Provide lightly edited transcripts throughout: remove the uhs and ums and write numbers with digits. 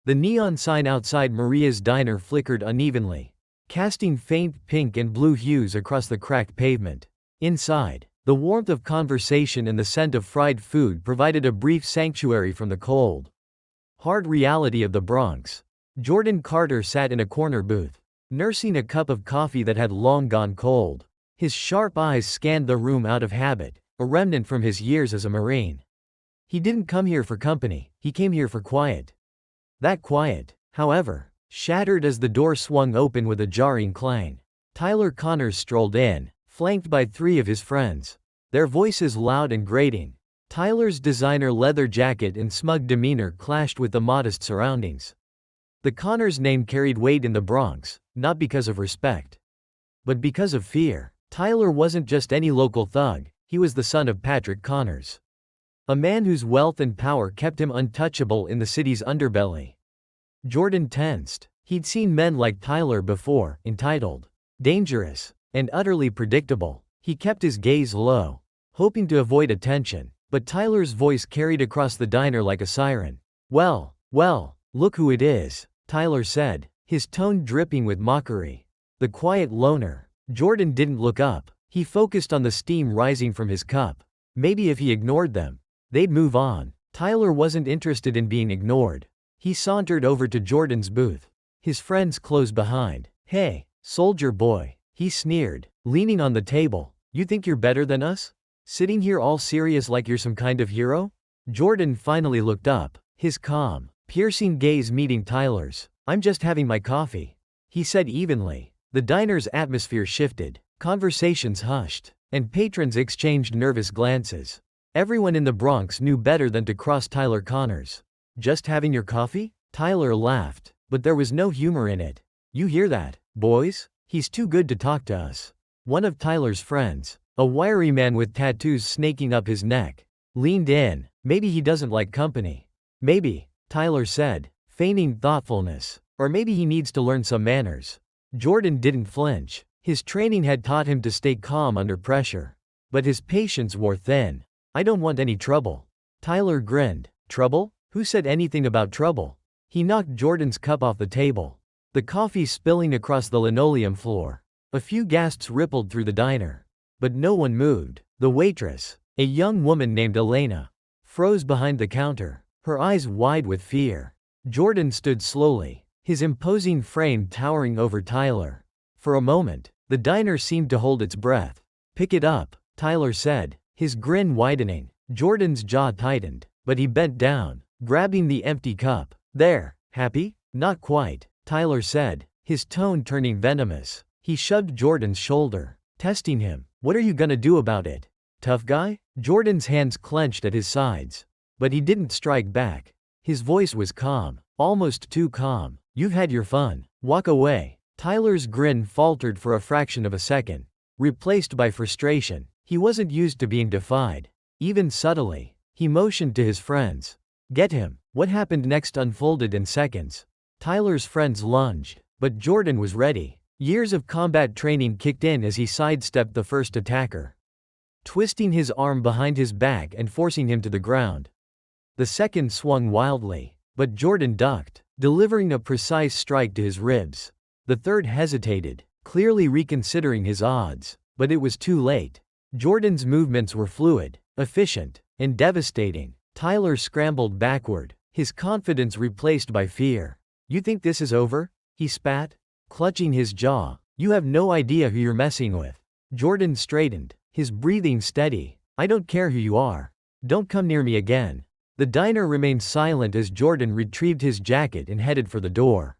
The neon sign outside Maria's diner flickered unevenly, casting faint pink and blue hues across the cracked pavement. Inside, the warmth of conversation and the scent of fried food provided a brief sanctuary from the cold, hard reality of the Bronx. Jordan Carter sat in a corner booth, nursing a cup of coffee that had long gone cold. His sharp eyes scanned the room out of habit, a remnant from his years as a Marine. He didn't come here for company, he came here for quiet. That quiet, however, shattered as the door swung open with a jarring clang. Tyler Connors strolled in, flanked by three of his friends, their voices loud and grating. Tyler's designer leather jacket and smug demeanor clashed with the modest surroundings. The Connors name carried weight in the Bronx, not because of respect, but because of fear. Tyler wasn't just any local thug, he was the son of Patrick Connors, a man whose wealth and power kept him untouchable in the city's underbelly. Jordan tensed. He'd seen men like Tyler before, entitled, dangerous, and utterly predictable. He kept his gaze low, hoping to avoid attention, but Tyler's voice carried across the diner like a siren. Well, look who it is, Tyler said, his tone dripping with mockery. The quiet loner. Jordan didn't look up. He focused on the steam rising from his cup. Maybe if he ignored them, they'd move on. Tyler wasn't interested in being ignored. He sauntered over to Jordan's booth. His friends closed behind. Hey, soldier boy, he sneered, leaning on the table. You think you're better than us? Sitting here all serious like you're some kind of hero? Jordan finally looked up, his calm, piercing gaze meeting Tyler's. I'm just having my coffee, he said evenly. The diner's atmosphere shifted, conversations hushed, and patrons exchanged nervous glances. Everyone in the Bronx knew better than to cross Tyler Connors. Just having your coffee? Tyler laughed, but there was no humor in it. You hear that, boys? He's too good to talk to us. One of Tyler's friends, a wiry man with tattoos snaking up his neck, leaned in. Maybe he doesn't like company. Maybe, Tyler said, feigning thoughtfulness. Or maybe he needs to learn some manners. Jordan didn't flinch. His training had taught him to stay calm under pressure. But his patience wore thin. I don't want any trouble. Tyler grinned. Trouble? Who said anything about trouble? He knocked Jordan's cup off the table, the coffee spilling across the linoleum floor. A few gasps rippled through the diner, but no one moved. The waitress, a young woman named Elena, froze behind the counter, her eyes wide with fear. Jordan stood slowly, his imposing frame towering over Tyler. For a moment, the diner seemed to hold its breath. Pick it up, Tyler said, his grin widening. Jordan's jaw tightened, but he bent down, grabbing the empty cup. There, happy? Not quite, Tyler said, his tone turning venomous. He shoved Jordan's shoulder, testing him. What are you gonna do about it? Tough guy? Jordan's hands clenched at his sides. But he didn't strike back. His voice was calm, almost too calm. You've had your fun. Walk away. Tyler's grin faltered for a fraction of a second, replaced by frustration. He wasn't used to being defied, even subtly. He motioned to his friends. Get him. What happened next unfolded in seconds. Tyler's friends lunged, but Jordan was ready. Years of combat training kicked in as he sidestepped the first attacker, twisting his arm behind his back and forcing him to the ground. The second swung wildly, but Jordan ducked, delivering a precise strike to his ribs. The third hesitated, clearly reconsidering his odds, but it was too late. Jordan's movements were fluid, efficient, and devastating. Tyler scrambled backward, his confidence replaced by fear. You think this is over? He spat, clutching his jaw. You have no idea who you're messing with. Jordan straightened, his breathing steady. I don't care who you are. Don't come near me again. The diner remained silent as Jordan retrieved his jacket and headed for the door.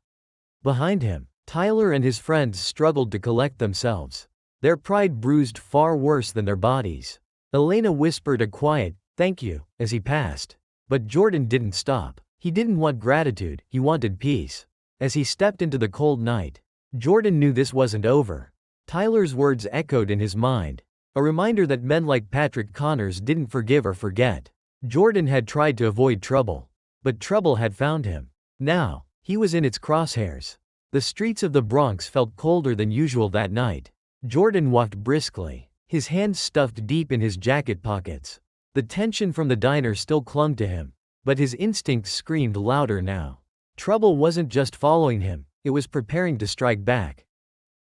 Behind him, Tyler and his friends struggled to collect themselves, their pride bruised far worse than their bodies. Elena whispered a quiet, "Thank you," as he passed. But Jordan didn't stop. He didn't want gratitude, he wanted peace. As he stepped into the cold night, Jordan knew this wasn't over. Tyler's words echoed in his mind, a reminder that men like Patrick Connors didn't forgive or forget. Jordan had tried to avoid trouble, but trouble had found him. Now, he was in its crosshairs. The streets of the Bronx felt colder than usual that night. Jordan walked briskly, his hands stuffed deep in his jacket pockets. The tension from the diner still clung to him, but his instincts screamed louder now. Trouble wasn't just following him, it was preparing to strike back.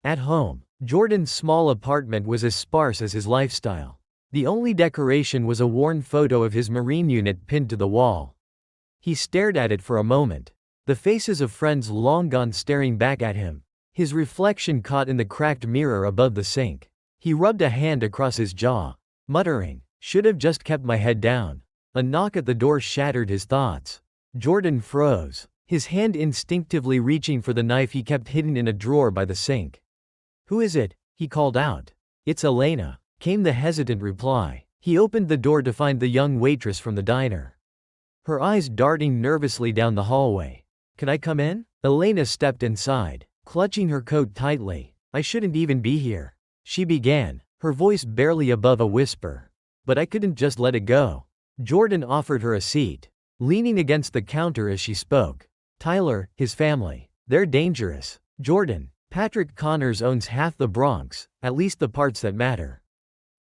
At home, Jordan's small apartment was as sparse as his lifestyle. The only decoration was a worn photo of his Marine unit pinned to the wall. He stared at it for a moment, the faces of friends long gone staring back at him, his reflection caught in the cracked mirror above the sink. He rubbed a hand across his jaw, muttering, "Should have just kept my head down." A knock at the door shattered his thoughts. Jordan froze, his hand instinctively reaching for the knife he kept hidden in a drawer by the sink. "Who is it?" he called out. "It's Elena," came the hesitant reply. He opened the door to find the young waitress from the diner, her eyes darting nervously down the hallway. "Can I come in?" Elena stepped inside, clutching her coat tightly. "I shouldn't even be here," she began, her voice barely above a whisper. "But I couldn't just let it go." Jordan offered her a seat, leaning against the counter as she spoke. "Tyler, his family, they're dangerous. Jordan, Patrick Connors owns half the Bronx, at least the parts that matter.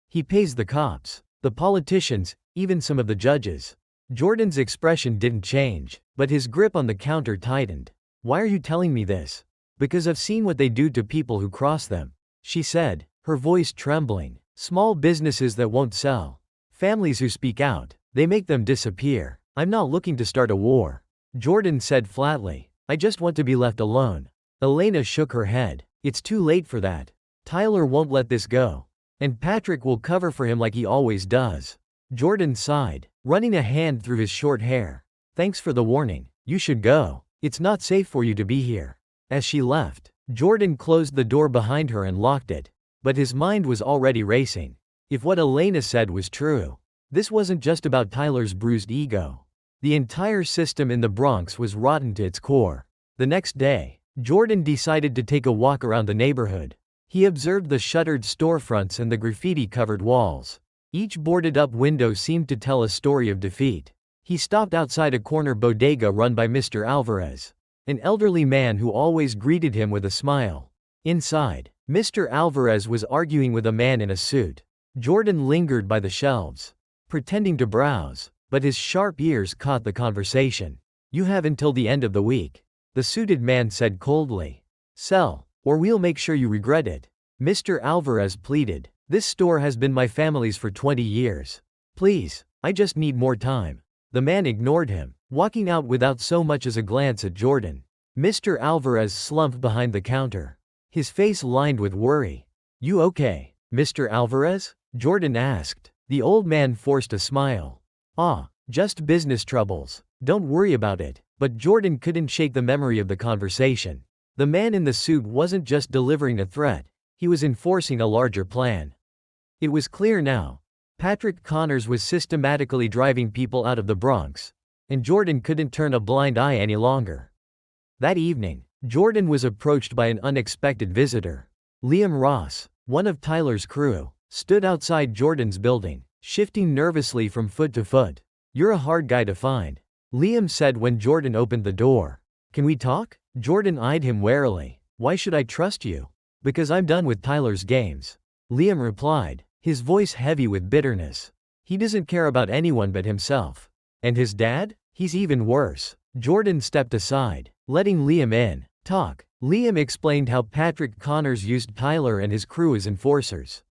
He pays the cops, the politicians, even some of the judges." Jordan's expression didn't change, but his grip on the counter tightened. "Why are you telling me this?" "Because I've seen what they do to people who cross them," she said, her voice trembling. "Small businesses that won't sell. Families who speak out, they make them disappear. I'm not looking to start a war," Jordan said flatly. "I just want to be left alone." Elena shook her head. "It's too late for that. Tyler won't let this go. And Patrick will cover for him like he always does." Jordan sighed, running a hand through his short hair. "Thanks for the warning. You should go. It's not safe for you to be here." As she left, Jordan closed the door behind her and locked it. But his mind was already racing. If what Elena said was true, this wasn't just about Tyler's bruised ego. The entire system in the Bronx was rotten to its core. The next day, Jordan decided to take a walk around the neighborhood. He observed the shuttered storefronts and the graffiti-covered walls. Each boarded-up window seemed to tell a story of defeat. He stopped outside a corner bodega run by Mr. Alvarez, an elderly man who always greeted him with a smile. Inside, Mr. Alvarez was arguing with a man in a suit. Jordan lingered by the shelves, pretending to browse, but his sharp ears caught the conversation. "You have until the end of the week," the suited man said coldly. "Sell, or we'll make sure you regret it." Mr. Alvarez pleaded. "This store has been my family's for 20 years. Please, I just need more time." The man ignored him, walking out without so much as a glance at Jordan. Mr. Alvarez slumped behind the counter, his face lined with worry. "You okay, Mr. Alvarez?" Jordan asked. The old man forced a smile. "Ah, just business troubles. Don't worry about it." But Jordan couldn't shake the memory of the conversation. The man in the suit wasn't just delivering a threat, he was enforcing a larger plan. It was clear now. Patrick Connors was systematically driving people out of the Bronx, and Jordan couldn't turn a blind eye any longer. That evening, Jordan was approached by an unexpected visitor. Liam Ross, one of Tyler's crew, stood outside Jordan's building, shifting nervously from foot to foot. "You're a hard guy to find," Liam said when Jordan opened the door. "Can we talk?" Jordan eyed him warily. "Why should I trust you?" "Because I'm done with Tyler's games," Liam replied, his voice heavy with bitterness. "He doesn't care about anyone but himself. And his dad? He's even worse." Jordan stepped aside, letting Liam in. "Talk." Liam explained how Patrick Connors used Tyler and his crew as enforcers,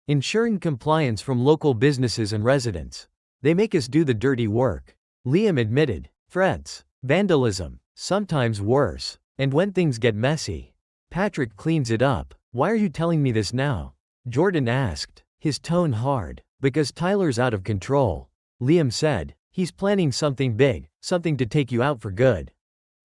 ensuring compliance from local businesses and residents. "They make us do the dirty work," Liam admitted. "Threats, vandalism, sometimes worse. And when things get messy, Patrick cleans it up." "Why are you telling me this now?" Jordan asked, his tone hard. "Because Tyler's out of control," Liam said. "He's planning something big, something to take you out for good."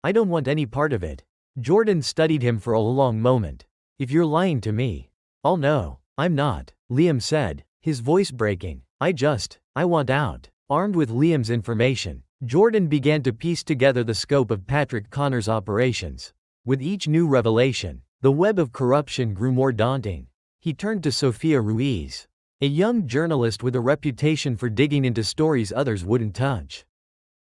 "I don't want any part of it." Jordan studied him for a long moment. "If you're lying to me, I'll know." "I'm not," Liam said, his voice breaking. I want out." Armed with Liam's information, Jordan began to piece together the scope of Patrick Connors' operations. With each new revelation, the web of corruption grew more daunting. He turned to Sophia Ruiz, a young journalist with a reputation for digging into stories others wouldn't touch.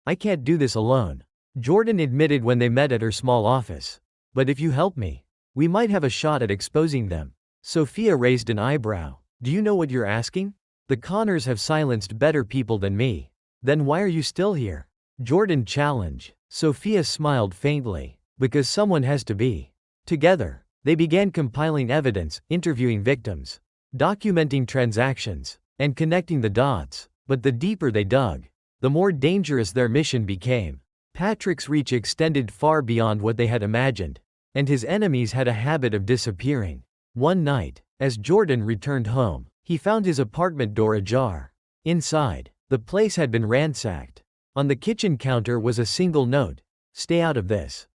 "I can't do this alone," Jordan admitted when they met at her small office. "But if you help me, we might have a shot at exposing them." Sophia raised an eyebrow. "Do you know what you're asking? The Connors have silenced better people than me. Then why are you still here?" Jordan challenged. Sophia smiled faintly. Because someone has to be. Together, they began compiling evidence, interviewing victims, documenting transactions, and connecting the dots. But the deeper they dug, the more dangerous their mission became. Patrick's reach extended far beyond what they had imagined, and his enemies had a habit of disappearing. One night, as Jordan returned home, he found his apartment door ajar. Inside, the place had been ransacked. On the kitchen counter was a single note: "Stay out of this.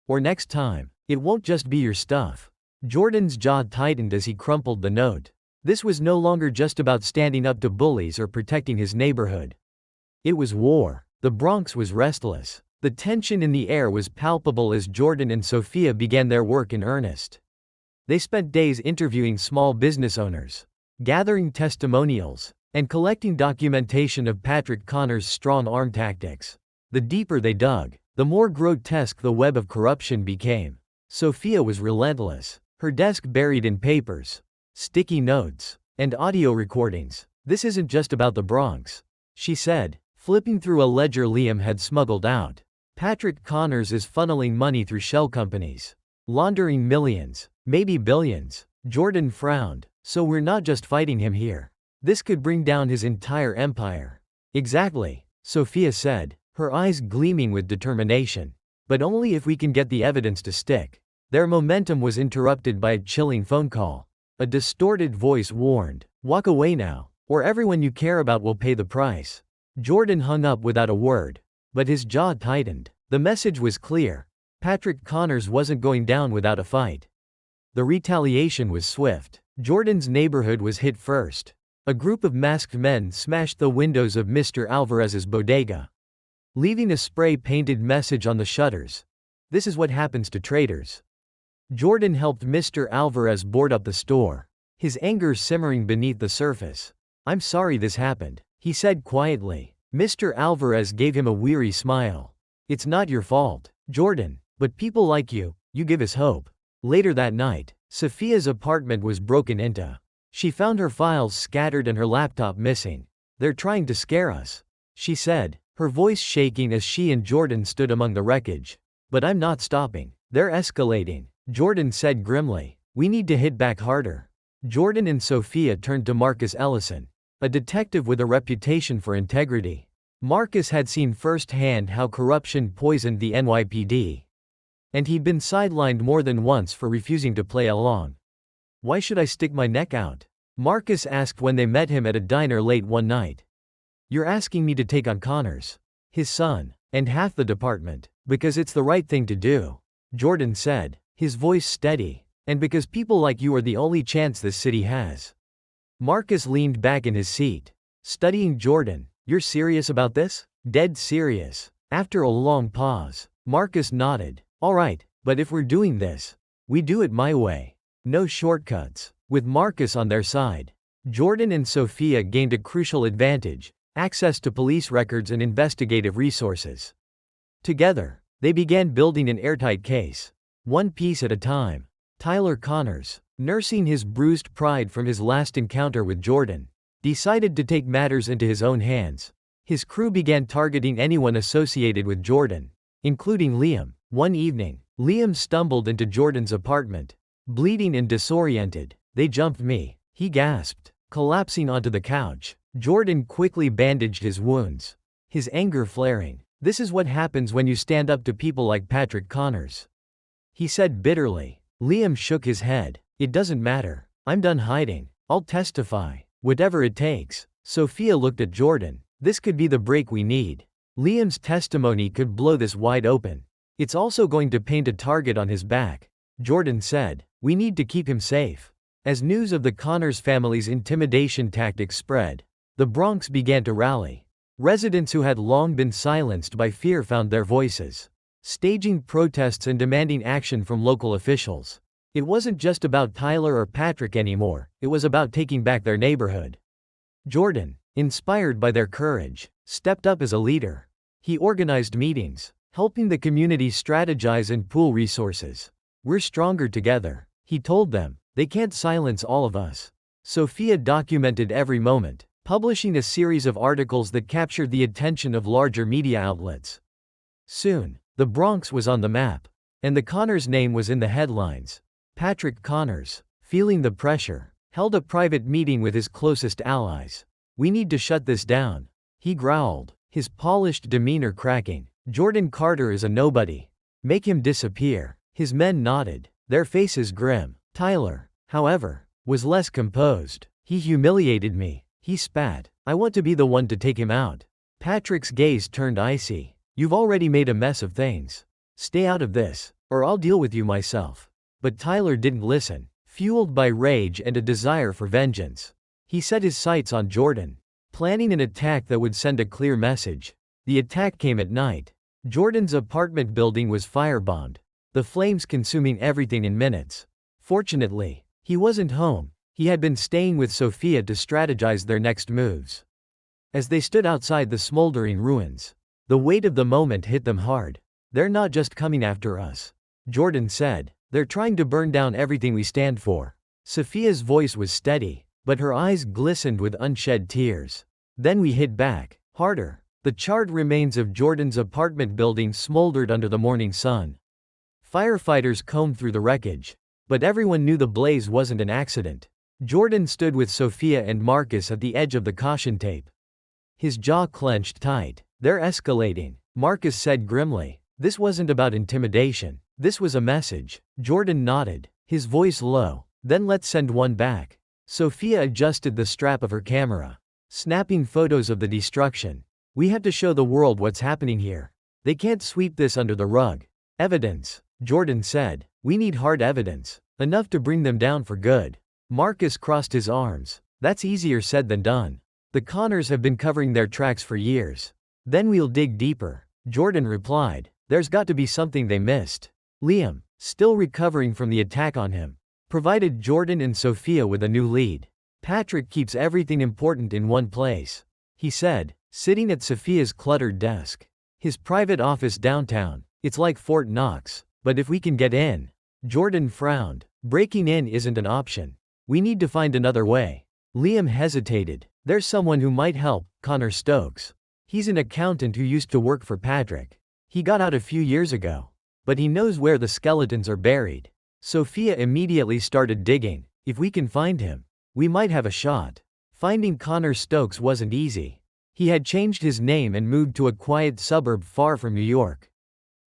Or next time, it won't just be your stuff." Jordan's jaw tightened as he crumpled the note. This was no longer just about standing up to bullies or protecting his neighborhood. It was war. The Bronx was restless. The tension in the air was palpable as Jordan and Sophia began their work in earnest. They spent days interviewing small business owners, gathering testimonials, and collecting documentation of Patrick Connor's strong-arm tactics. The deeper they dug, the more grotesque the web of corruption became. Sophia was relentless, her desk buried in papers, sticky notes, and audio recordings. "This isn't just about the Bronx," she said, flipping through a ledger Liam had smuggled out. "Patrick Connors is funneling money through shell companies, laundering millions, maybe billions." Jordan frowned. "So we're not just fighting him here. This could bring down his entire empire." "Exactly," Sophia said, her eyes gleaming with determination. "But only if we can get the evidence to stick." Their momentum was interrupted by a chilling phone call. A distorted voice warned, "Walk away now, or everyone you care about will pay the price." Jordan hung up without a word, but his jaw tightened. The message was clear: Patrick Connors wasn't going down without a fight. The retaliation was swift. Jordan's neighborhood was hit first. A group of masked men smashed the windows of Mr. Alvarez's bodega, leaving a spray-painted message on the shutters: "This is what happens to traitors." Jordan helped Mr. Alvarez board up the store, his anger simmering beneath the surface. "I'm sorry this happened," he said quietly. Mr. Alvarez gave him a weary smile. "It's not your fault, Jordan, but people like you give us hope." Later that night, Sophia's apartment was broken into. She found her files scattered and her laptop missing. "They're trying to scare us," she said, her voice shaking as she and Jordan stood among the wreckage. "But I'm not stopping. They're escalating," Jordan said grimly. "We need to hit back harder." Jordan and Sophia turned to Marcus Ellison, a detective with a reputation for integrity. Marcus had seen firsthand how corruption poisoned the NYPD, and he'd been sidelined more than once for refusing to play along. "Why should I stick my neck out?" Marcus asked when they met him at a diner late one night. "You're asking me to take on Connors, his son, and half the department, because it's the right thing to do," Jordan said, his voice steady, "and because people like you are the only chance this city has." Marcus leaned back in his seat, studying Jordan. "You're serious about this?" "Dead serious." After a long pause, Marcus nodded. "All right, but if we're doing this, we do it my way. No shortcuts." With Marcus on their side, Jordan and Sophia gained a crucial advantage: access to police records and investigative resources. Together, they began building an airtight case, one piece at a time. Tyler Connors, nursing his bruised pride from his last encounter with Jordan, decided to take matters into his own hands. His crew began targeting anyone associated with Jordan, including Liam. One evening, Liam stumbled into Jordan's apartment, bleeding and disoriented. "They jumped me," he gasped, collapsing onto the couch. Jordan quickly bandaged his wounds, his anger flaring. "This is what happens when you stand up to people like Patrick Connors," he said bitterly. Liam shook his head. "It doesn't matter. I'm done hiding. I'll testify, whatever it takes." Sophia looked at Jordan. "This could be the break we need. Liam's testimony could blow this wide open. It's also going to paint a target on his back," Jordan said. "We need to keep him safe." As news of the Connors family's intimidation tactics spread, the Bronx began to rally. Residents who had long been silenced by fear found their voices, staging protests and demanding action from local officials. It wasn't just about Tyler or Patrick anymore, it was about taking back their neighborhood. Jordan, inspired by their courage, stepped up as a leader. He organized meetings, helping the community strategize and pool resources. "We're stronger together," he told them. "They can't silence all of us." Sophia documented every moment, publishing a series of articles that captured the attention of larger media outlets. Soon, the Bronx was on the map. And the Connors name was in the headlines. Patrick Connors, feeling the pressure, held a private meeting with his closest allies. "We need to shut this down," he growled, his polished demeanor cracking. "Jordan Carter is a nobody. Make him disappear." His men nodded, their faces grim. Tyler, however, was less composed. "He humiliated me," he spat. "I want to be the one to take him out." Patrick's gaze turned icy. "You've already made a mess of things. Stay out of this, or I'll deal with you myself." But Tyler didn't listen. Fueled by rage and a desire for vengeance, he set his sights on Jordan, planning an attack that would send a clear message. The attack came at night. Jordan's apartment building was firebombed, the flames consuming everything in minutes. Fortunately, he wasn't home. He had been staying with Sophia to strategize their next moves. As they stood outside the smoldering ruins, the weight of the moment hit them hard. "They're not just coming after us," Jordan said. "They're trying to burn down everything we stand for." Sophia's voice was steady, but her eyes glistened with unshed tears. "Then we hit back, harder." The charred remains of Jordan's apartment building smoldered under the morning sun. Firefighters combed through the wreckage, but everyone knew the blaze wasn't an accident. Jordan stood with Sophia and Marcus at the edge of the caution tape. His jaw clenched tight. "They're escalating," Marcus said grimly. "This wasn't about intimidation. This was a message." Jordan nodded, his voice low. "Then let's send one back." Sophia adjusted the strap of her camera, snapping photos of the destruction. "We have to show the world what's happening here. They can't sweep this under the rug." "Evidence," Jordan said. "We need hard evidence, enough to bring them down for good." Marcus crossed his arms. "That's easier said than done. The Connors have been covering their tracks for years." "Then we'll dig deeper," Jordan replied. "There's got to be something they missed." Liam, still recovering from the attack on him, provided Jordan and Sophia with a new lead. "Patrick keeps everything important in one place," he said, sitting at Sophia's cluttered desk. "His private office downtown. It's like Fort Knox. But if we can get in." Jordan frowned. "Breaking in isn't an option. We need to find another way." Liam hesitated. "There's someone who might help, Connor Stokes. He's an accountant who used to work for Patrick. He got out a few years ago. But he knows where the skeletons are buried." Sophia immediately started digging. "If we can find him, we might have a shot." Finding Connor Stokes wasn't easy. He had changed his name and moved to a quiet suburb far from New York.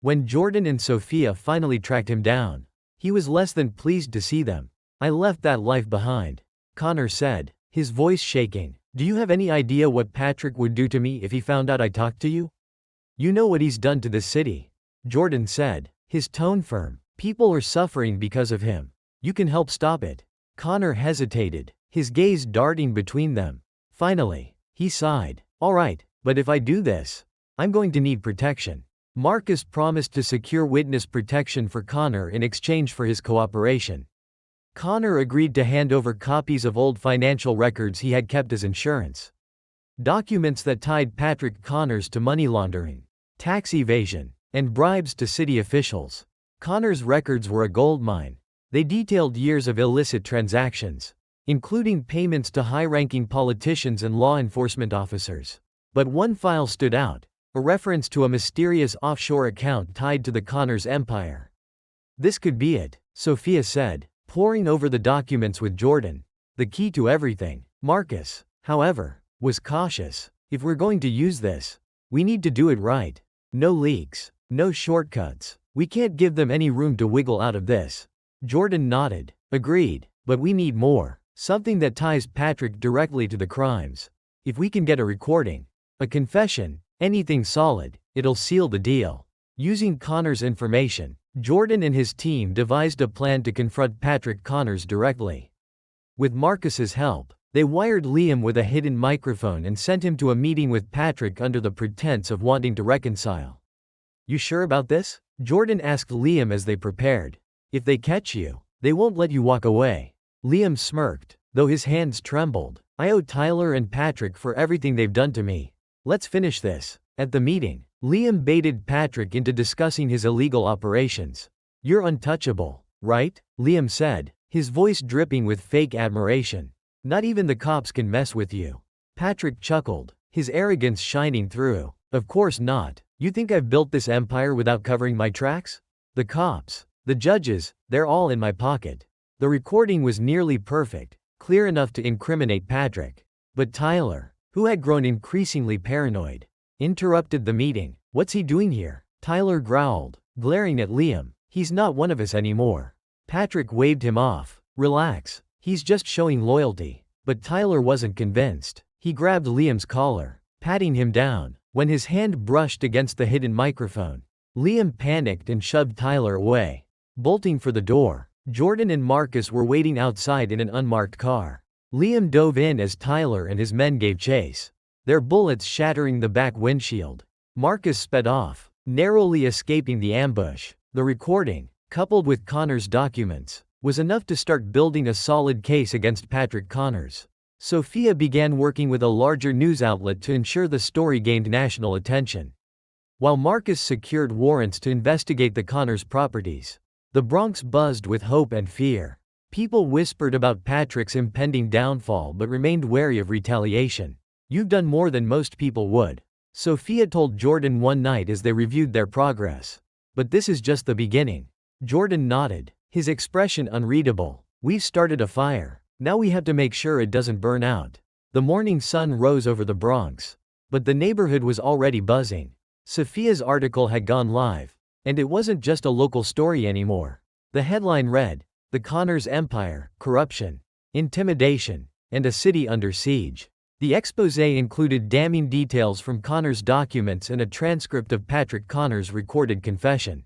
When Jordan and Sophia finally tracked him down, he was less than pleased to see them. "I left that life behind," Connor said, his voice shaking. "Do you have any idea what Patrick would do to me if he found out I talked to you?" "You know what he's done to this city," Jordan said, his tone firm. "People are suffering because of him. You can help stop it." Connor hesitated, his gaze darting between them. Finally, he sighed. "All right, but if I do this, I'm going to need protection." Marcus promised to secure witness protection for Connor in exchange for his cooperation. Connor agreed to hand over copies of old financial records he had kept as insurance. Documents that tied Patrick Connors to money laundering, tax evasion, and bribes to city officials. Connor's records were a goldmine. They detailed years of illicit transactions, including payments to high-ranking politicians and law enforcement officers. But one file stood out, a reference to a mysterious offshore account tied to the Connors empire. "This could be it," Sophia said, poring over the documents with Jordan. "The key to everything." Marcus, however, was cautious. "If we're going to use this, we need to do it right. No leaks, no shortcuts. We can't give them any room to wiggle out of this." Jordan nodded. "Agreed, but we need more. Something that ties Patrick directly to the crimes. If we can get a recording, a confession, anything solid, it'll seal the deal." Using Connor's information, Jordan and his team devised a plan to confront Patrick Connors directly. With Marcus's help, they wired Liam with a hidden microphone and sent him to a meeting with Patrick under the pretense of wanting to reconcile. "You sure about this?" Jordan asked Liam as they prepared. "If they catch you, they won't let you walk away." Liam smirked, though his hands trembled. "I owe Tyler and Patrick for everything they've done to me. Let's finish this." At the meeting, Liam baited Patrick into discussing his illegal operations. "You're untouchable, right?" Liam said, his voice dripping with fake admiration. "Not even the cops can mess with you." Patrick chuckled, his arrogance shining through. Of course not. You think I've built this empire without covering my tracks? The cops, the judges, they're all in my pocket. The recording was nearly perfect, clear enough to incriminate Patrick. But Tyler, who had grown increasingly paranoid, interrupted the meeting. What's he doing here? Tyler growled, glaring at Liam. He's not one of us anymore. Patrick waved him off. Relax, he's just showing loyalty. But Tyler wasn't convinced. He grabbed Liam's collar, patting him down. When his hand brushed against the hidden microphone, Liam panicked and shoved Tyler away. Bolting for the door, Jordan and Marcus were waiting outside in an unmarked car. Liam dove in as Tyler and his men gave chase, their bullets shattering the back windshield. Marcus sped off, narrowly escaping the ambush. The recording, coupled with Connor's documents, was enough to start building a solid case against Patrick Connors. Sophia began working with a larger news outlet to ensure the story gained national attention. While Marcus secured warrants to investigate the Connors properties, the Bronx buzzed with hope and fear. People whispered about Patrick's impending downfall but remained wary of retaliation. You've done more than most people would, Sophia told Jordan one night as they reviewed their progress. But this is just the beginning. Jordan nodded, his expression unreadable. We've started a fire. Now we have to make sure it doesn't burn out. The morning sun rose over the Bronx, but the neighborhood was already buzzing. Sophia's article had gone live, and it wasn't just a local story anymore. The headline read, "The Connors Empire, Corruption, Intimidation, and a City Under Siege." The exposé included damning details from Connors' documents and a transcript of Patrick Connors' recorded confession,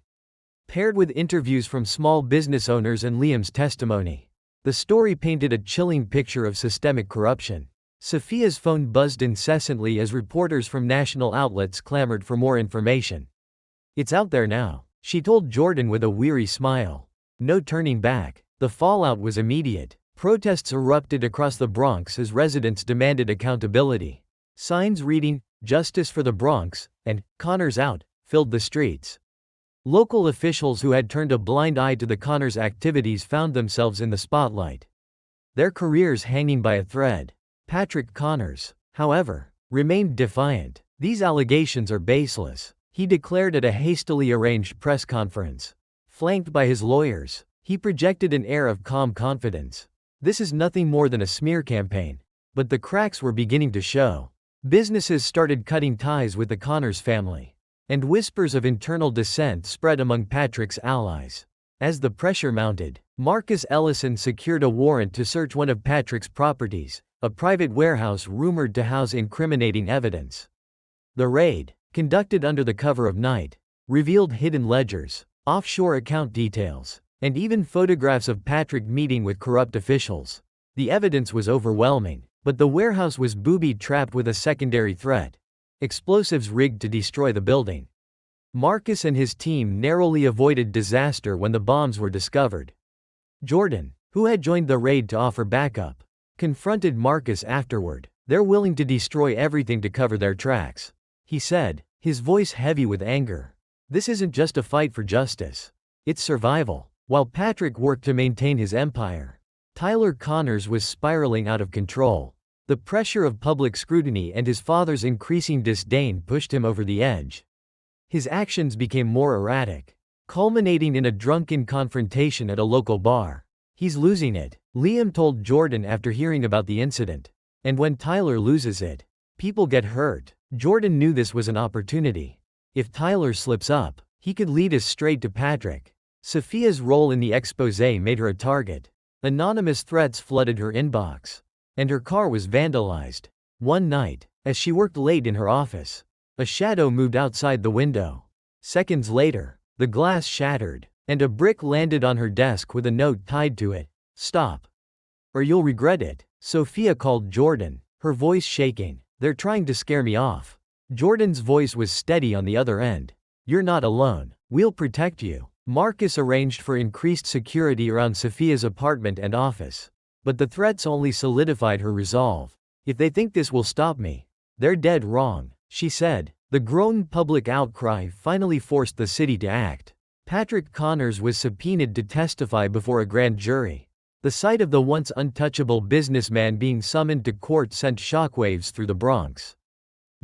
paired with interviews from small business owners and Liam's testimony. The story painted a chilling picture of systemic corruption. Sophia's phone buzzed incessantly as reporters from national outlets clamored for more information. It's out there now, she told Jordan with a weary smile. No turning back. The fallout was immediate. Protests erupted across the Bronx as residents demanded accountability. Signs reading, "Justice for the Bronx," and "Connors out," filled the streets. Local officials who had turned a blind eye to the Connors activities found themselves in the spotlight, their careers hanging by a thread. Patrick Connors, however, remained defiant. These allegations are baseless, he declared at a hastily arranged press conference. Flanked by his lawyers, he projected an air of calm confidence. This is nothing more than a smear campaign. But the cracks were beginning to show. Businesses started cutting ties with the Connors family, and whispers of internal dissent spread among Patrick's allies. As the pressure mounted, Marcus Ellison secured a warrant to search one of Patrick's properties, a private warehouse rumored to house incriminating evidence. The raid, conducted under the cover of night, revealed hidden ledgers, offshore account details, and even photographs of Patrick meeting with corrupt officials. The evidence was overwhelming, but the warehouse was booby-trapped with a secondary threat: explosives rigged to destroy the building. Marcus and his team narrowly avoided disaster when the bombs were discovered. Jordan, who had joined the raid to offer backup, confronted Marcus afterward. "They're willing to destroy everything to cover their tracks," he said, his voice heavy with anger. "This isn't just a fight for justice. It's survival." While Patrick worked to maintain his empire, Tyler Connors was spiraling out of control. The pressure of public scrutiny and his father's increasing disdain pushed him over the edge. His actions became more erratic, culminating in a drunken confrontation at a local bar. "He's losing it," Liam told Jordan after hearing about the incident. "And when Tyler loses it, people get hurt." Jordan knew this was an opportunity. If Tyler slips up, he could lead us straight to Patrick. Sophia's role in the exposé made her a target. Anonymous threats flooded her inbox, and her car was vandalized. One night, as she worked late in her office, a shadow moved outside the window. Seconds later, the glass shattered, and a brick landed on her desk with a note tied to it: "Stop, or you'll regret it." Sophia called Jordan, her voice shaking. "They're trying to scare me off." Jordan's voice was steady on the other end. "You're not alone. We'll protect you." Marcus arranged for increased security around Sophia's apartment and office. But the threats only solidified her resolve. "If they think this will stop me, they're dead wrong," she said. The growing public outcry finally forced the city to act. Patrick Connors was subpoenaed to testify before a grand jury. The sight of the once untouchable businessman being summoned to court sent shockwaves through the Bronx.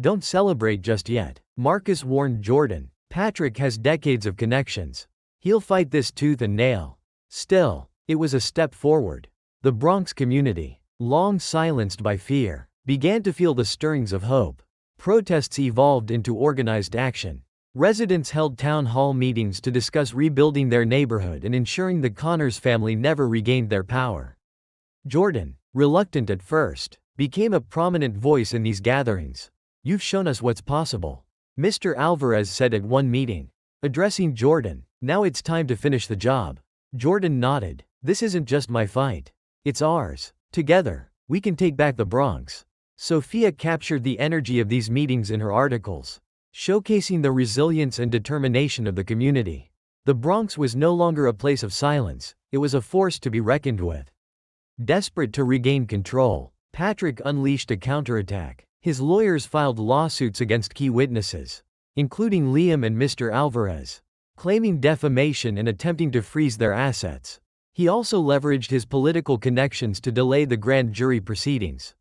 Don't celebrate just yet. Marcus warned Jordan. Patrick has decades of connections. He'll fight this tooth and nail. Still, it was a step forward. The Bronx community, long silenced by fear, began to feel the stirrings of hope. Protests evolved into organized action. Residents held town hall meetings to discuss rebuilding their neighborhood and ensuring the Connors family never regained their power. Jordan, reluctant at first, became a prominent voice in these gatherings. "You've shown us what's possible," Mr. Alvarez said at one meeting. Addressing Jordan, "Now it's time to finish the job." Jordan nodded. "This isn't just my fight. It's ours. Together, we can take back the Bronx." Sophia captured the energy of these meetings in her articles, showcasing the resilience and determination of the community. The Bronx was no longer a place of silence, it was a force to be reckoned with. Desperate to regain control, Patrick unleashed a counterattack. His lawyers filed lawsuits against key witnesses, including Liam and Mr. Alvarez, claiming defamation and attempting to freeze their assets. He also leveraged his political connections to delay the grand jury proceedings.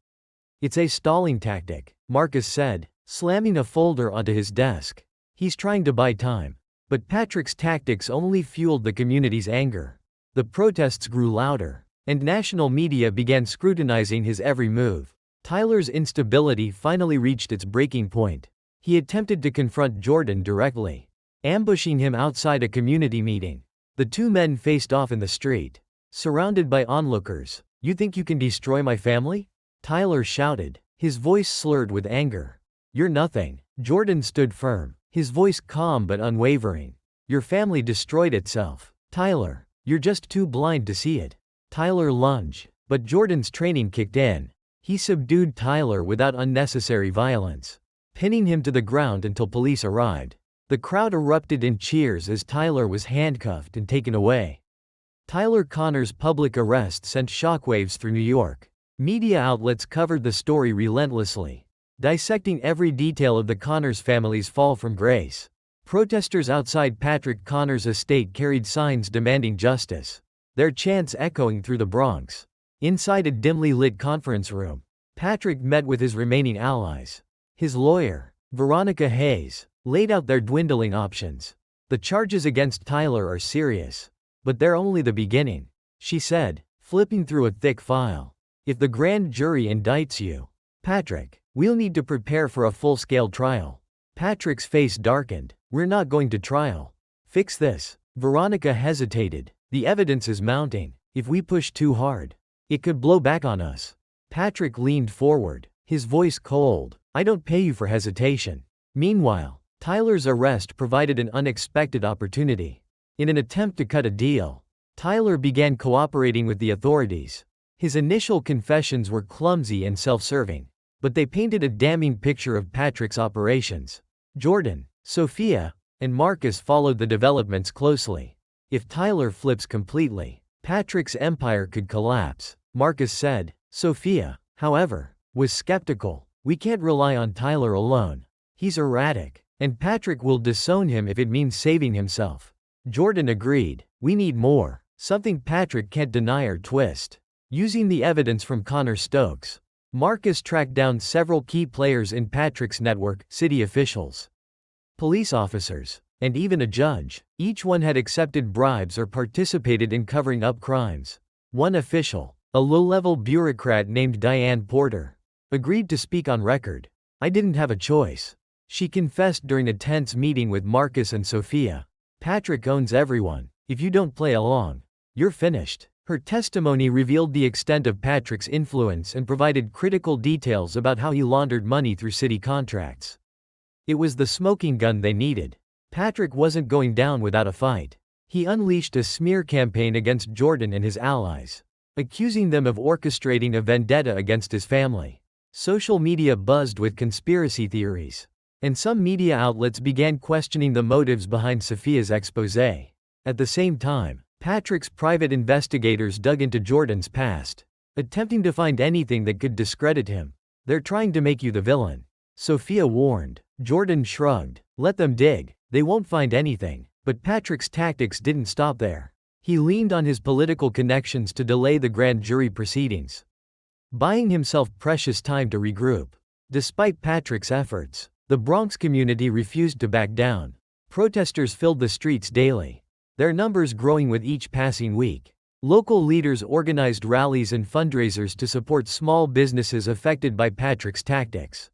"It's a stalling tactic," Marcus said, slamming a folder onto his desk. "He's trying to buy time." But Patrick's tactics only fueled the community's anger. The protests grew louder, and national media began scrutinizing his every move. Tyler's instability finally reached its breaking point. He attempted to confront Jordan directly, ambushing him outside a community meeting. The two men faced off in the street, surrounded by onlookers. "You think you can destroy my family?" Tyler shouted, his voice slurred with anger. "You're nothing." Jordan stood firm, his voice calm but unwavering. "Your family destroyed itself. Tyler, you're just too blind to see it." Tyler lunged, but Jordan's training kicked in. He subdued Tyler without unnecessary violence, pinning him to the ground until police arrived. The crowd erupted in cheers as Tyler was handcuffed and taken away. Tyler Connors' public arrest sent shockwaves through New York. Media outlets covered the story relentlessly, dissecting every detail of the Connors family's fall from grace. Protesters outside Patrick Connors' estate carried signs demanding justice, their chants echoing through the Bronx. Inside a dimly lit conference room, Patrick met with his remaining allies. His lawyer, Veronica Hayes, laid out their dwindling options. "The charges against Tyler are serious, but they're only the beginning," she said, flipping through a thick file. "If the grand jury indicts you, Patrick, we'll need to prepare for a full-scale trial." Patrick's face darkened. "We're not going to trial. Fix this." Veronica hesitated. "The evidence is mounting. If we push too hard, it could blow back on us." Patrick leaned forward, his voice cold. "I don't pay you for hesitation." Meanwhile, Tyler's arrest provided an unexpected opportunity. In an attempt to cut a deal, Tyler began cooperating with the authorities. His initial confessions were clumsy and self-serving, but they painted a damning picture of Patrick's operations. Jordan, Sophia, and Marcus followed the developments closely. "If Tyler flips completely, Patrick's empire could collapse," Marcus said. Sophia, however, was skeptical. "We can't rely on Tyler alone. He's erratic, and Patrick will disown him if it means saving himself." Jordan agreed. "We need more, something Patrick can't deny or twist." Using the evidence from Connor Stokes, Marcus tracked down several key players in Patrick's network, city officials, police officers, and even a judge. Each one had accepted bribes or participated in covering up crimes. One official, a low-level bureaucrat named Diane Porter, agreed to speak on record. "I didn't have a choice," she confessed during a tense meeting with Marcus and Sophia. "Patrick owns everyone. If you don't play along, you're finished." Her testimony revealed the extent of Patrick's influence and provided critical details about how he laundered money through city contracts. It was the smoking gun they needed. Patrick wasn't going down without a fight. He unleashed a smear campaign against Jordan and his allies, accusing them of orchestrating a vendetta against his family. Social media buzzed with conspiracy theories, and some media outlets began questioning the motives behind Sophia's exposé. At the same time, Patrick's private investigators dug into Jordan's past, attempting to find anything that could discredit him. "They're trying to make you the villain," Sophia warned. Jordan shrugged. "Let them dig. They won't find anything." But Patrick's tactics didn't stop there. He leaned on his political connections to delay the grand jury proceedings, buying himself precious time to regroup. Despite Patrick's efforts, the Bronx community refused to back down. Protesters filled the streets daily, their numbers growing with each passing week. Local leaders organized rallies and fundraisers to support small businesses affected by Patrick's tactics.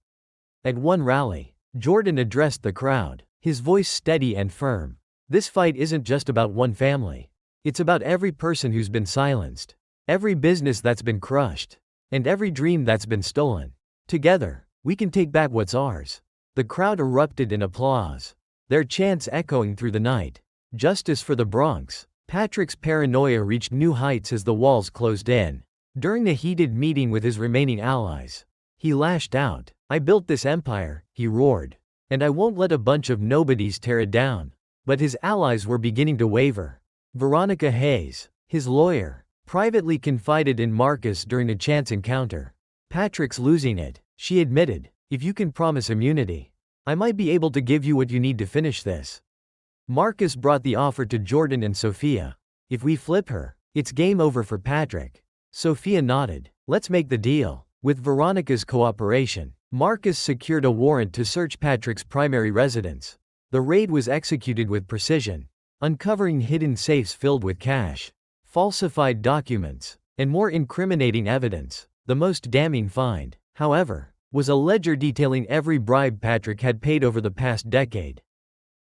At one rally, Jordan addressed the crowd, his voice steady and firm. "This fight isn't just about one family. It's about every person who's been silenced, every business that's been crushed, and every dream that's been stolen. Together, we can take back what's ours." The crowd erupted in applause, their chants echoing through the night. Justice for the Bronx. Patrick's paranoia reached new heights as the walls closed in. During a heated meeting with his remaining allies, he lashed out. "I built this empire," he roared, "and I won't let a bunch of nobodies tear it down." But his allies were beginning to waver. Veronica Hayes, his lawyer, privately confided in Marcus during a chance encounter. "Patrick's losing it," she admitted. "If you can promise immunity, I might be able to give you what you need to finish this." Marcus brought the offer to Jordan and Sophia. "If we flip her, it's game over for Patrick." Sophia nodded. "Let's make the deal." With Veronica's cooperation, Marcus secured a warrant to search Patrick's primary residence. The raid was executed with precision, uncovering hidden safes filled with cash, falsified documents, and more incriminating evidence. The most damning find, however, was a ledger detailing every bribe Patrick had paid over the past decade.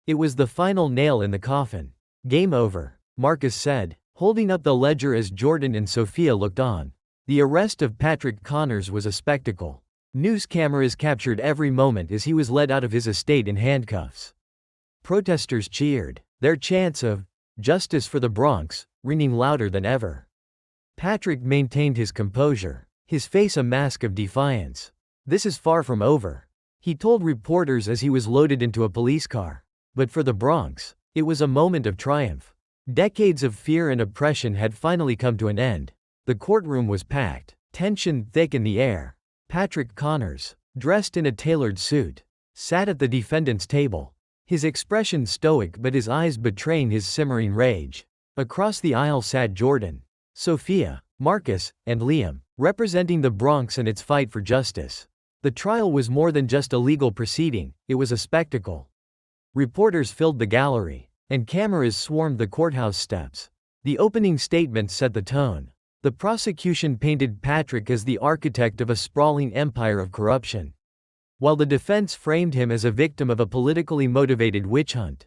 It was the final nail in the coffin. "Game over," Marcus said, holding up the ledger as Jordan and Sophia looked on. The arrest of Patrick Connors was a spectacle. News cameras captured every moment as he was led out of his estate in handcuffs. Protesters cheered, their chants of "Justice for the Bronx" ringing louder than ever. Patrick maintained his composure, his face a mask of defiance. "This is far from over," he told reporters as he was loaded into a police car. But for the Bronx, it was a moment of triumph. Decades of fear and oppression had finally come to an end. The courtroom was packed, tension thick in the air. Patrick Connors, dressed in a tailored suit, sat at the defendant's table, his expression stoic but his eyes betraying his simmering rage. Across the aisle sat Jordan, Sophia, Marcus, and Liam, representing the Bronx and its fight for justice. The trial was more than just a legal proceeding, it was a spectacle. Reporters filled the gallery, and cameras swarmed the courthouse steps. The opening statement set the tone. The prosecution painted Patrick as the architect of a sprawling empire of corruption, while the defense framed him as a victim of a politically motivated witch hunt.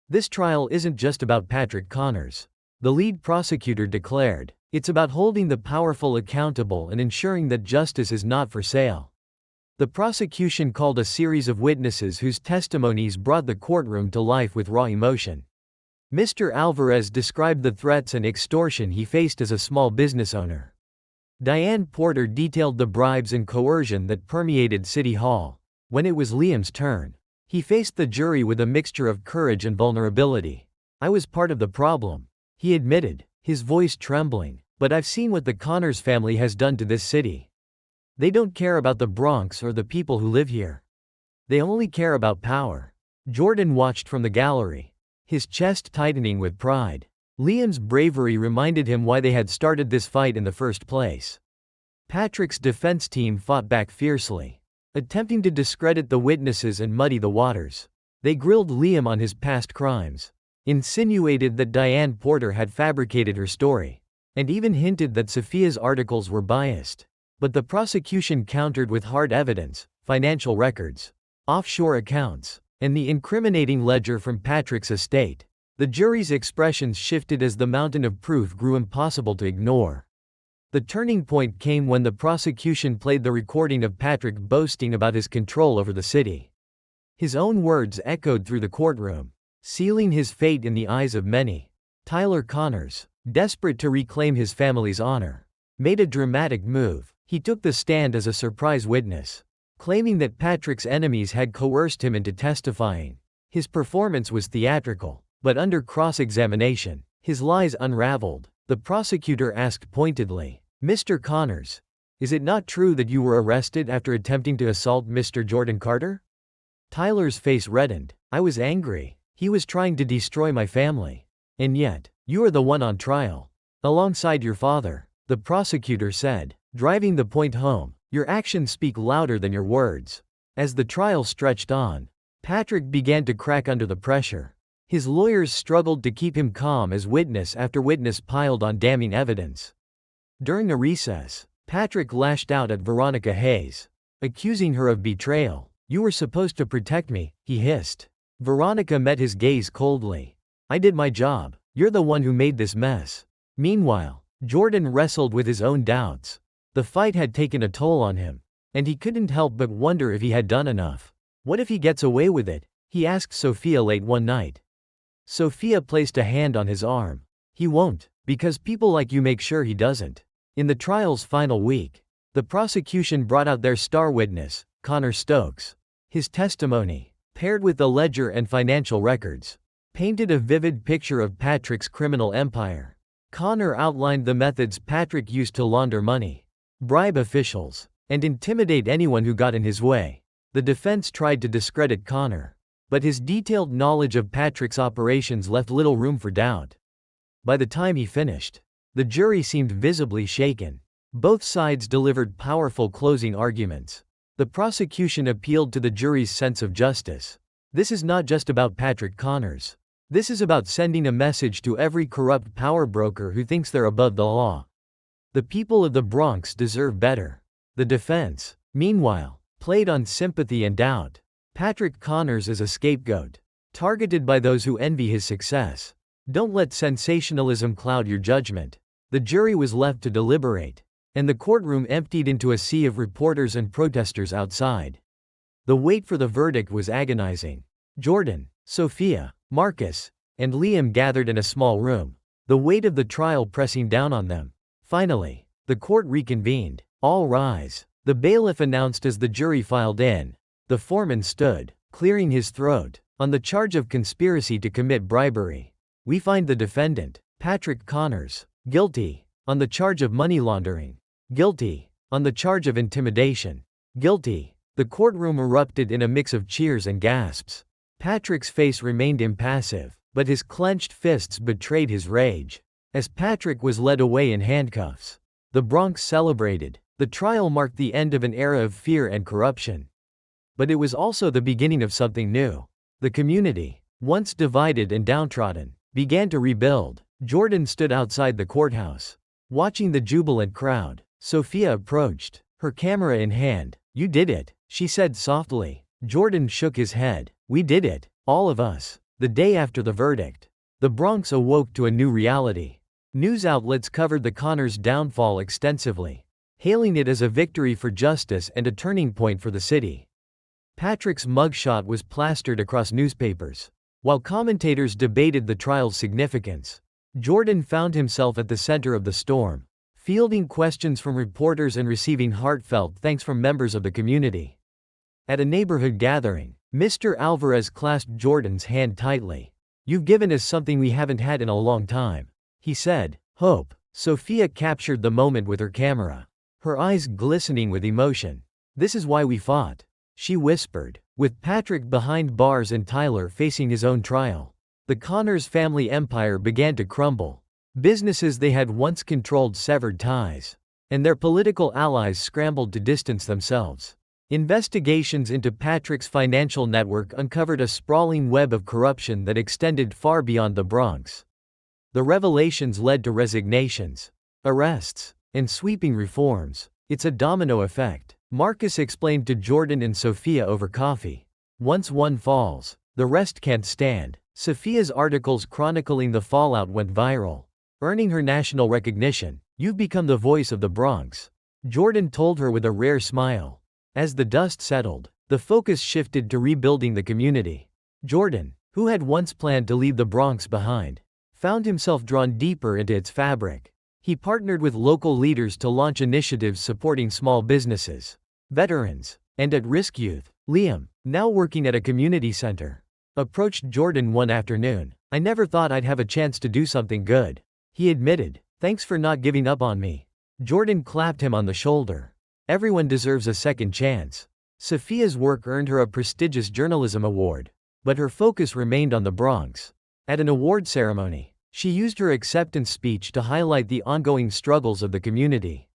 "This trial isn't just about Patrick Connors," the lead prosecutor declared. "It's about holding the powerful accountable and ensuring that justice is not for sale." The prosecution called a series of witnesses whose testimonies brought the courtroom to life with raw emotion. Mr. Alvarez described the threats and extortion he faced as a small business owner. Diane Porter detailed the bribes and coercion that permeated City Hall. When it was Liam's turn, he faced the jury with a mixture of courage and vulnerability. "I was part of the problem," he admitted, his voice trembling, "but I've seen what the Connors family has done to this city. They don't care about the Bronx or the people who live here. They only care about power." Jordan watched from the gallery, his chest tightening with pride. Liam's bravery reminded him why they had started this fight in the first place. Patrick's defense team fought back fiercely, attempting to discredit the witnesses and muddy the waters. They grilled Liam on his past crimes, insinuated that Diane Porter had fabricated her story, and even hinted that Sophia's articles were biased. But the prosecution countered with hard evidence, financial records, offshore accounts, and the incriminating ledger from Patrick's estate. The jury's expressions shifted as the mountain of proof grew impossible to ignore. The turning point came when the prosecution played the recording of Patrick boasting about his control over the city. His own words echoed through the courtroom, sealing his fate in the eyes of many. Tyler Connors, desperate to reclaim his family's honor, made a dramatic move. He took the stand as a surprise witness, claiming that Patrick's enemies had coerced him into testifying. His performance was theatrical, but under cross-examination, his lies unraveled. The prosecutor asked pointedly, "Mr. Connors, is it not true that you were arrested after attempting to assault Mr. Jordan Carter?" Tyler's face reddened. "I was angry. He was trying to destroy my family. And yet, you are the one on trial, alongside your father," the prosecutor said, driving the point home. Your actions speak louder than your words. As the trial stretched on, Patrick began to crack under the pressure. His lawyers struggled to keep him calm as witness after witness piled on damning evidence. During a recess, Patrick lashed out at Veronica Hayes, accusing her of betrayal. "You were supposed to protect me," he hissed. Veronica met his gaze coldly. "I did my job. You're the one who made this mess." Meanwhile, Jordan wrestled with his own doubts. The fight had taken a toll on him, and he couldn't help but wonder if he had done enough. What if he gets away with it? He asked Sophia late one night. Sophia placed a hand on his arm. "He won't, because people like you make sure he doesn't." In the trial's final week, the prosecution brought out their star witness, Connor Stokes. His testimony, paired with the ledger and financial records, painted a vivid picture of Patrick's criminal empire. Connor outlined the methods Patrick used to launder money, bribe officials, and intimidate anyone who got in his way. The defense tried to discredit Connor, but his detailed knowledge of Patrick's operations left little room for doubt. By the time he finished, the jury seemed visibly shaken. Both sides delivered powerful closing arguments. The prosecution appealed to the jury's sense of justice. "This is not just about Patrick Connors. This is about sending a message to every corrupt power broker who thinks they're above the law. The people of the Bronx deserve better." The defense, meanwhile, played on sympathy and doubt. Patrick Connors is a scapegoat, targeted by those who envy his success. Don't let sensationalism cloud your judgment. The jury was left to deliberate, and the courtroom emptied into a sea of reporters and protesters outside. The wait for the verdict was agonizing. Jordan, Sophia, Marcus, and Liam gathered in a small room, the weight of the trial pressing down on them. Finally, the court reconvened. "All rise," the bailiff announced as the jury filed in. The foreman stood, clearing his throat. "On the charge of conspiracy to commit bribery, we find the defendant, Patrick Connors, guilty. On the charge of money laundering, guilty. On the charge of intimidation, guilty." The courtroom erupted in a mix of cheers and gasps. Patrick's face remained impassive, but his clenched fists betrayed his rage. As Patrick was led away in handcuffs, the Bronx celebrated. The trial marked the end of an era of fear and corruption. But it was also the beginning of something new. The community, once divided and downtrodden, began to rebuild. Jordan stood outside the courthouse, watching the jubilant crowd. Sophia approached, her camera in hand. "You did it," she said softly. Jordan shook his head. "We did it, all of us." The day after the verdict, the Bronx awoke to a new reality. News outlets covered the Connors' downfall extensively, hailing it as a victory for justice and a turning point for the city. Patrick's mugshot was plastered across newspapers. While commentators debated the trial's significance, Jordan found himself at the center of the storm, fielding questions from reporters and receiving heartfelt thanks from members of the community. At a neighborhood gathering, Mr. Alvarez clasped Jordan's hand tightly. "You've given us something we haven't had in a long time," he said. "Hope." Sophia captured the moment with her camera, her eyes glistening with emotion. "This is why we fought," she whispered. With Patrick behind bars and Tyler facing his own trial, the Connors family empire began to crumble. Businesses they had once controlled severed ties, and their political allies scrambled to distance themselves. Investigations into Patrick's financial network uncovered a sprawling web of corruption that extended far beyond the Bronx. The revelations led to resignations, arrests, and sweeping reforms. "It's a domino effect," Marcus explained to Jordan and Sophia over coffee. "Once one falls, the rest can't stand." Sophia's articles chronicling the fallout went viral, earning her national recognition. "You've become the voice of the Bronx," Jordan told her with a rare smile. As the dust settled, the focus shifted to rebuilding the community. Jordan, who had once planned to leave the Bronx behind, found himself drawn deeper into its fabric. He partnered with local leaders to launch initiatives supporting small businesses, veterans, and at-risk youth. Liam, now working at a community center, approached Jordan one afternoon. "I never thought I'd have a chance to do something good," he admitted. "Thanks for not giving up on me." Jordan clapped him on the shoulder. "Everyone deserves a second chance." Sophia's work earned her a prestigious journalism award, but her focus remained on the Bronx. At an award ceremony, she used her acceptance speech to highlight the ongoing struggles of the community.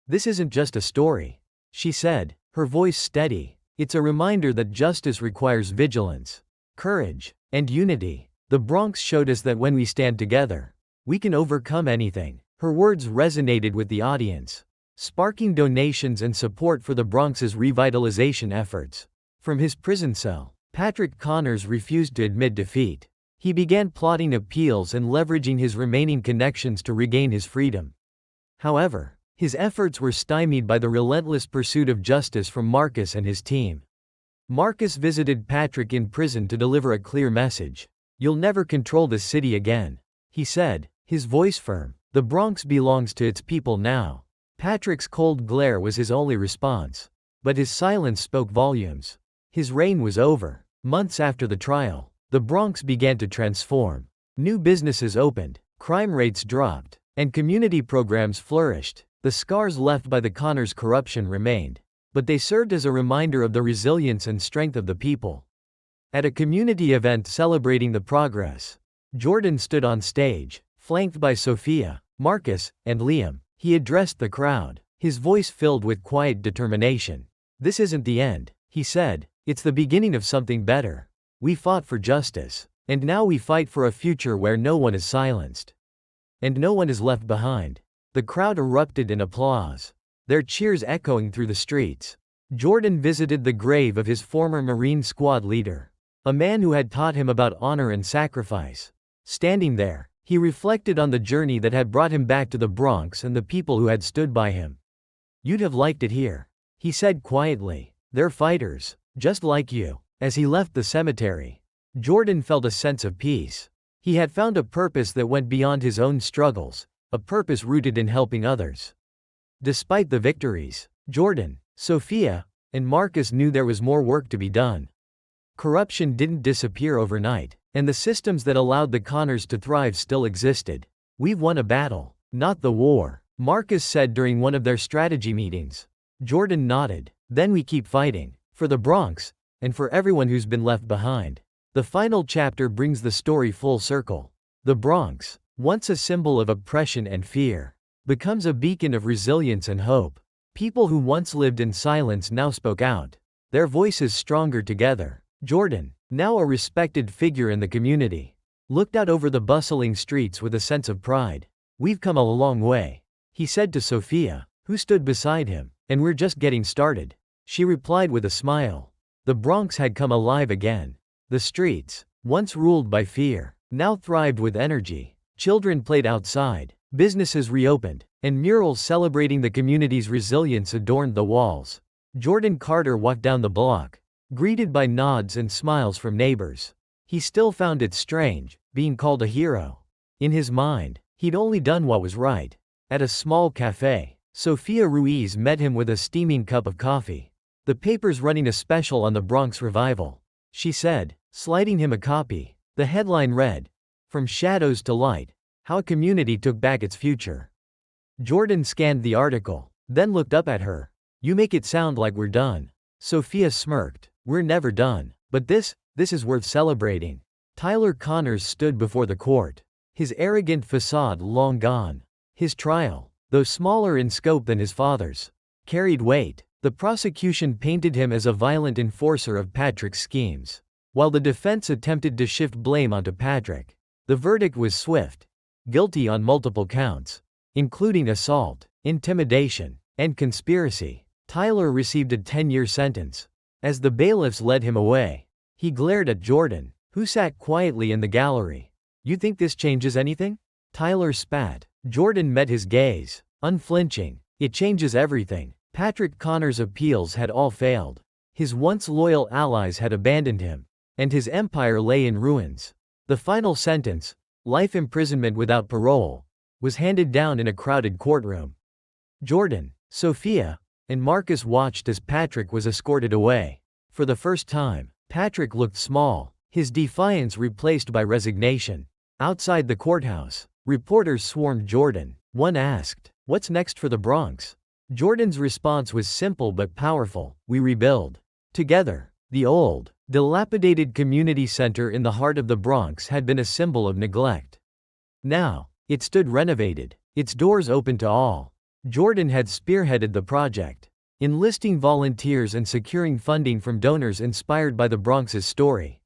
"This isn't just a story. she said, her voice steady. It's a reminder that justice requires vigilance, courage, and unity. The Bronx showed us that when we stand together, we can overcome anything. Her words resonated with the audience, sparking donations and support for the Bronx's revitalization efforts. From his prison cell, Patrick Connors refused to admit defeat. He began plotting appeals and leveraging his remaining connections to regain his freedom. However, his efforts were stymied by the relentless pursuit of justice from Marcus and his team. Marcus visited Patrick in prison to deliver a clear message. "You'll never control this city again," he said, his voice firm. "The Bronx belongs to its people now." Patrick's cold glare was his only response. But his silence spoke volumes. His reign was over. Months after the trial, the Bronx began to transform. New businesses opened, crime rates dropped, and community programs flourished. The scars left by the Connors' corruption remained, but they served as a reminder of the resilience and strength of the people. At a community event celebrating the progress, Jordan stood on stage, flanked by Sophia, Marcus, and Liam. He addressed the crowd, his voice filled with quiet determination. "This isn't the end," he said. "It's the beginning of something better. We fought for justice, and now we fight for a future where no one is silenced, and no one is left behind." The crowd erupted in applause, their cheers echoing through the streets. Jordan visited the grave of his former Marine Squad leader, a man who had taught him about honor and sacrifice. Standing there, he reflected on the journey that had brought him back to the Bronx and the people who had stood by him. "You'd have liked it here," he said quietly. "They're fighters, just like you." As he left the cemetery, Jordan felt a sense of peace. He had found a purpose that went beyond his own struggles, a purpose rooted in helping others. Despite the victories, Jordan, Sophia, and Marcus knew there was more work to be done. Corruption didn't disappear overnight, and the systems that allowed the Connors to thrive still existed. "We've won a battle, not the war," Marcus said during one of their strategy meetings. Jordan nodded. "Then we keep fighting, for the Bronx, and for everyone who's been left behind." The final chapter brings the story full circle. The Bronx, once a symbol of oppression and fear, becomes a beacon of resilience and hope. People who once lived in silence now spoke out, their voices stronger together. Jordan, now a respected figure in the community, looked out over the bustling streets with a sense of pride. "We've come a long way," he said to Sophia, who stood beside him, "and we're just getting started." She replied with a smile. The Bronx had come alive again. The streets, once ruled by fear, now thrived with energy. Children played outside, businesses reopened, and murals celebrating the community's resilience adorned the walls. Jordan Carter walked down the block, greeted by nods and smiles from neighbors. He still found it strange, being called a hero. In his mind, he'd only done what was right. At a small cafe, Sophia Ruiz met him with a steaming cup of coffee. "The paper's running a special on the Bronx revival," she said, sliding him a copy. The headline read, "From Shadows to Light, How a Community Took Back Its Future." Jordan scanned the article, then looked up at her. "You make it sound like we're done." Sophia smirked. "We're never done. But this is worth celebrating." Tyler Connors stood before the court, his arrogant facade long gone. His trial, though smaller in scope than his father's, carried weight. The prosecution painted him as a violent enforcer of Patrick's schemes, while the defense attempted to shift blame onto Patrick. The verdict was swift: guilty on multiple counts, including assault, intimidation, and conspiracy. Tyler received a 10-year sentence. As the bailiffs led him away, he glared at Jordan, who sat quietly in the gallery. "You think this changes anything?" Tyler spat. Jordan met his gaze, unflinching. "It changes everything." Patrick Connors' appeals had all failed. His once loyal allies had abandoned him, and his empire lay in ruins. The final sentence, life imprisonment without parole, was handed down in a crowded courtroom. Jordan, Sophia, and Marcus watched as Patrick was escorted away. For the first time, Patrick looked small, his defiance replaced by resignation. Outside the courthouse, reporters swarmed Jordan. One asked, "What's next for the Bronx?" Jordan's response was simple but powerful: "We rebuild together." The old, dilapidated community center in the heart of the Bronx had been a symbol of neglect. Now, it stood renovated, its doors open to all. Jordan had spearheaded the project. enlisting volunteers and securing funding from donors inspired by the Bronx's story.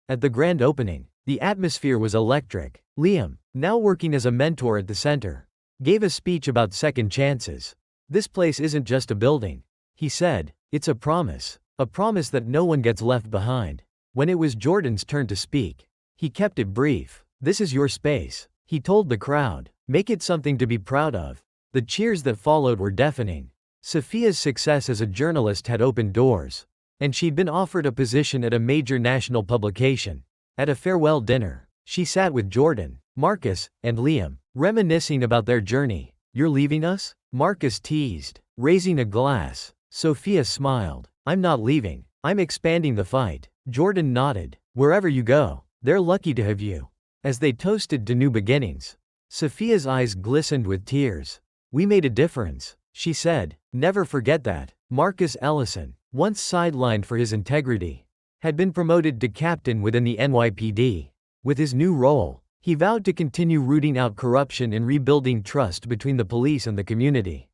At the grand opening, the atmosphere was electric. Liam, now working as a mentor at the center, gave a speech about second chances. "This place isn't just a building," he said, "it's a promise that no one gets left behind." When it was Jordan's turn to speak, he kept it brief. "This is your space," he told the crowd. "Make it something to be proud of." The cheers that followed were deafening. Sophia's success as a journalist had opened doors, and she'd been offered a position at a major national publication. At a farewell dinner, she sat with Jordan, Marcus, and Liam, reminiscing about their journey. "You're leaving us?" Marcus teased, raising a glass. Sophia smiled. "I'm not leaving. I'm expanding the fight." Jordan nodded. "Wherever you go, they're lucky to have you." As they toasted to new beginnings, Sophia's eyes glistened with tears. "We made a difference," she said. "Never forget that." Marcus Ellison, once sidelined for his integrity, had been promoted to captain within the NYPD. With his new role, he vowed to continue rooting out corruption and rebuilding trust between the police and the community.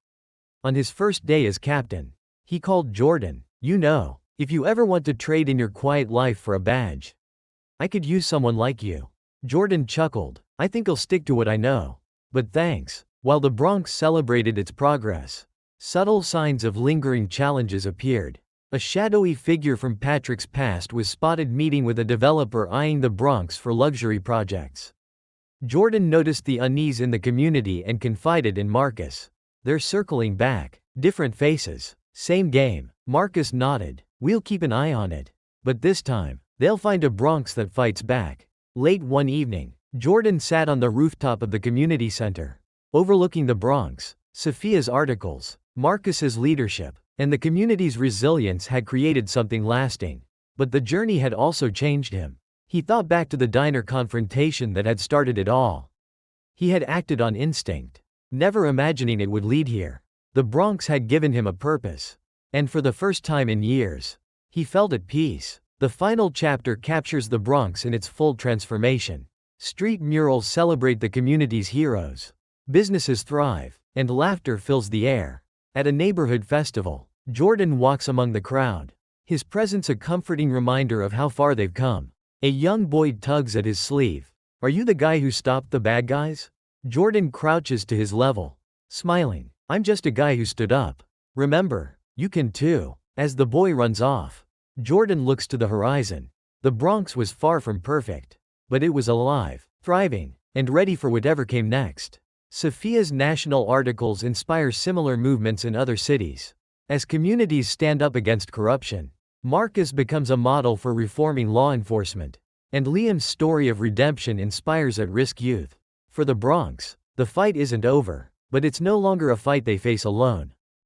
On his first day as captain, he called Jordan. "You know, if you ever want to trade in your quiet life for a badge, I could use someone like you." Jordan chuckled. "I think I'll stick to what I know. But thanks." While the Bronx celebrated its progress, subtle signs of lingering challenges appeared. A shadowy figure from Patrick's past was spotted meeting with a developer eyeing the Bronx for luxury projects. Jordan noticed the unease in the community and confided in Marcus. "They're circling back. Different faces. Same game." Marcus nodded. "We'll keep an eye on it. But this time, they'll find a Bronx that fights back." Late one evening, Jordan sat on the rooftop of the community center, overlooking the Bronx. Sophia's articles, Marcus's leadership, and the community's resilience had created something lasting. But the journey had also changed him. He thought back to the diner confrontation that had started it all. He had acted on instinct, never imagining it would lead here. The Bronx had given him a purpose. And for the first time in years, he felt at peace. The final chapter captures the Bronx in its full transformation. Street murals celebrate the community's heroes. Businesses thrive, and laughter fills the air. At a neighborhood festival, Jordan walks among the crowd, his presence a comforting reminder of how far they've come. A young boy tugs at his sleeve. "Are you the guy who stopped the bad guys?" Jordan crouches to his level, smiling. "I'm just a guy who stood up. Remember, you can too." As the boy runs off, Jordan looks to the horizon. The Bronx was far from perfect, but it was alive, thriving, and ready for whatever came next. Sophia's national articles inspire similar movements in other cities. As communities stand up against corruption, Marcus becomes a model for reforming law enforcement, and Liam's story of redemption inspires at-risk youth. For the Bronx, the fight isn't over, but it's no longer a fight they face alone.